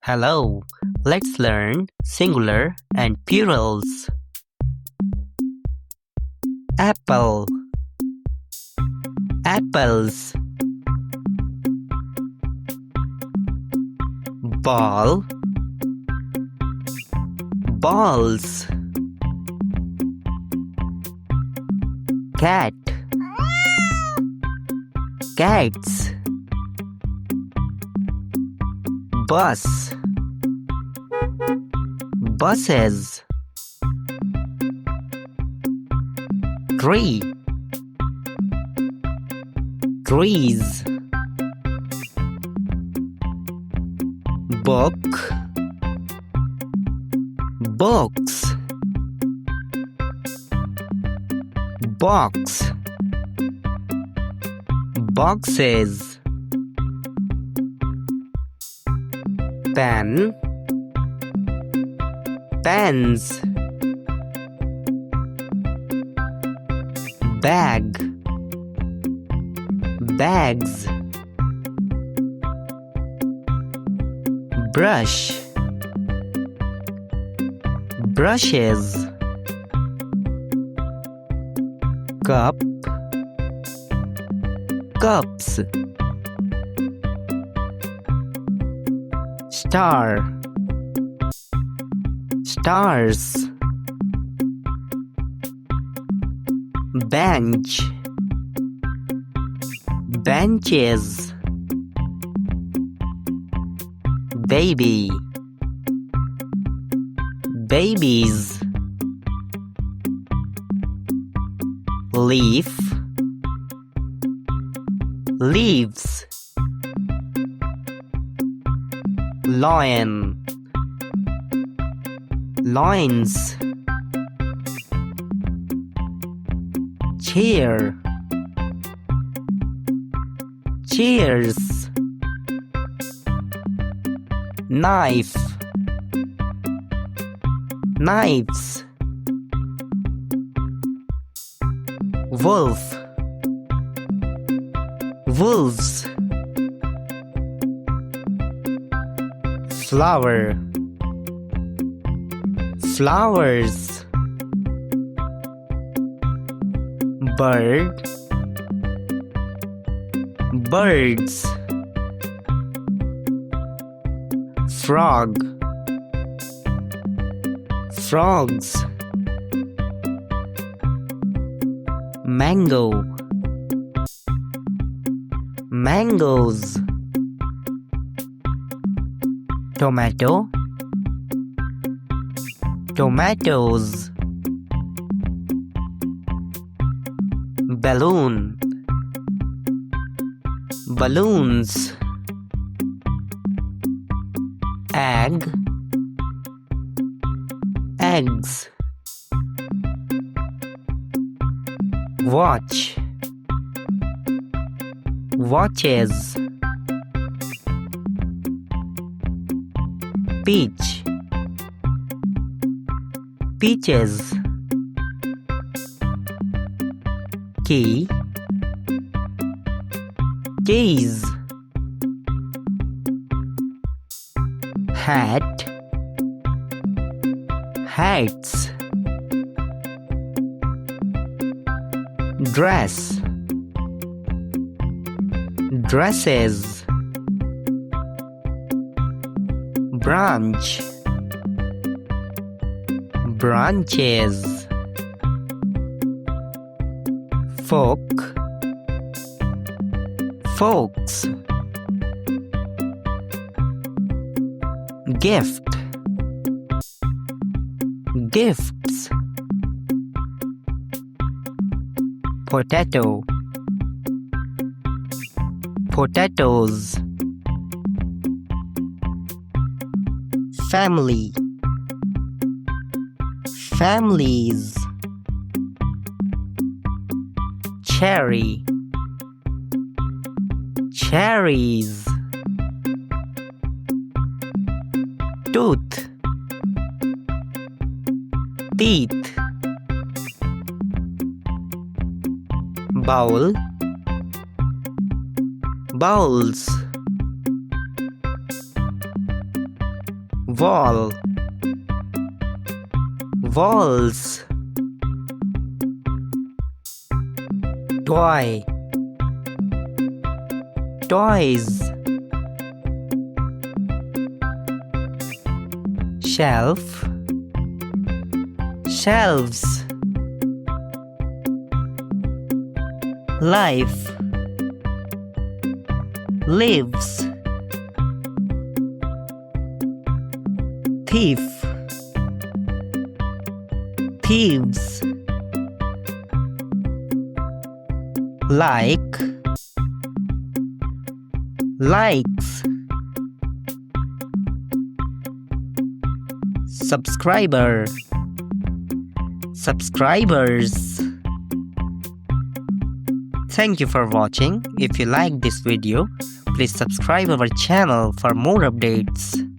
Hello, let's learn singular and plurals. Apple, apples. Ball, balls. Cat, cats. Bus, buses. Tree, trees. Book, books. Box, boxes. Pen, pens. Bag, bags. Brush, brushes. Cup, cups. Star, stars. Bench, benches. Baby, babies. Leaf, leaves. Lion, loins. Chair, chairs. Knife, knives. Wolf, wolves. Flower, flowers. Bird, birds. Frog, frogs. Mango, mangoes. Tomato, tomatoes. Balloon, balloons. Egg, eggs. Watch, watches. Peach, peaches. Key, keys. Hat, hats. Dress, dresses. Branch, branches. Fork, forks. Gift, gifts. Potato, potatoes. Family, families. Cherry, cherries. Tooth, teeth. Bowl, bowls. wall, walls, toy, toys, shelf, shelves, life, lives, thief, thieves, like, likes, subscriber, subscribers. Thank you for watching. If you like this video, please subscribe our channel for more updates.